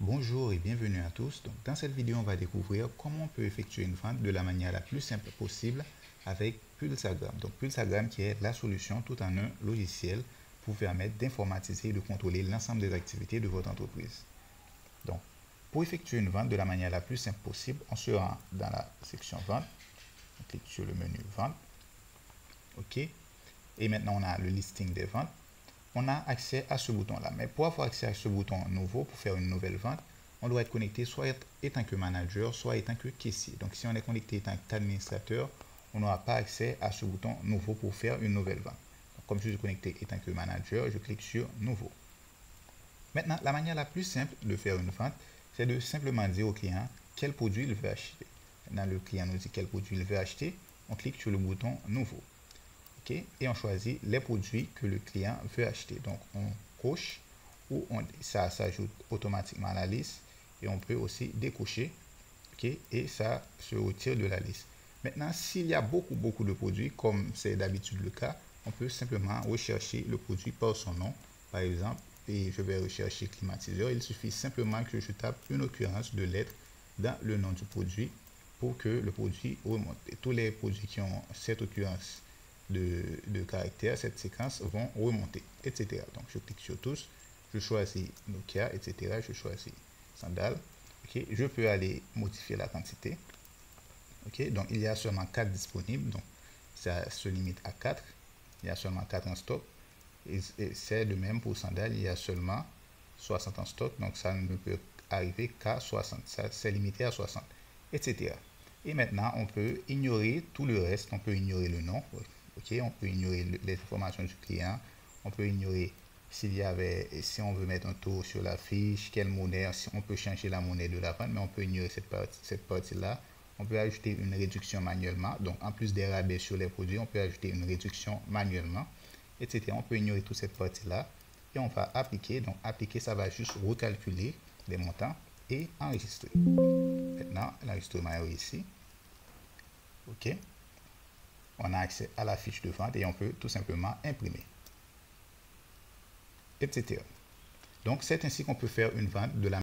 Bonjour et bienvenue à tous. Donc, dans cette vidéo, on va découvrir comment on peut effectuer une vente de la manière la plus simple possible avec Pulsagram. Donc, Pulsagram qui est la solution tout en un logiciel pour permettre d'informatiser et de contrôler l'ensemble des activités de votre entreprise. Donc, pour effectuer une vente de la manière la plus simple possible, on se rend dans la section vente. On clique sur le menu vente. OK. Et maintenant, on a le listing des ventes. On a accès à ce bouton-là. Mais pour avoir accès à ce bouton nouveau, pour faire une nouvelle vente, on doit être connecté soit étant que manager, soit étant que caissier. Donc, si on est connecté étant qu'administrateur, on n'aura pas accès à ce bouton nouveau pour faire une nouvelle vente. Donc, comme je suis connecté étant que manager, je clique sur nouveau. Maintenant, la manière la plus simple de faire une vente, c'est de simplement dire au client quel produit il veut acheter. Maintenant, le client nous dit quel produit il veut acheter. On clique sur le bouton nouveau. Okay? Et on choisit les produits que le client veut acheter. Donc, on coche ou ça s'ajoute automatiquement à la liste et on peut aussi décocher. Okay? Et ça se retire de la liste. Maintenant, s'il y a beaucoup de produits, comme c'est d'habitude le cas, on peut simplement rechercher le produit par son nom. Par exemple, et je vais rechercher climatiseur. Il suffit simplement que je tape une occurrence de lettres dans le nom du produit pour que le produit remonte. Et tous les produits qui ont cette occurrence de caractères, cette séquence vont remonter, etc. Donc, je clique sur tous, je choisis Nokia, etc. Je choisis sandales. Okay. Je peux aller modifier la quantité. Okay. Donc, il y a seulement 4 disponibles. Donc, ça se limite à 4. Il y a seulement 4 en stock. Et c'est le même pour sandales. Il y a seulement 60 en stock. Donc, ça ne peut arriver qu'à 60. Ça, c'est limité à 60, etc. Et maintenant, on peut ignorer tout le reste. On peut ignorer le nom. Okay, on peut ignorer les informations du client. On peut ignorer si on veut mettre un taux sur la fiche, quelle monnaie, si on peut changer la monnaie de la vente, mais on peut ignorer cette partie-là. On peut ajouter une réduction manuellement. Donc, en plus des rabais sur les produits, on peut ajouter une réduction manuellement, etc. On peut ignorer toute cette partie-là et on va appliquer. Donc, appliquer, ça va juste recalculer les montants et enregistrer. Maintenant, l'enregistrement est réussi. OK. On a accès à la fiche de vente et on peut tout simplement imprimer, etc. Donc, c'est ainsi qu'on peut faire une vente de la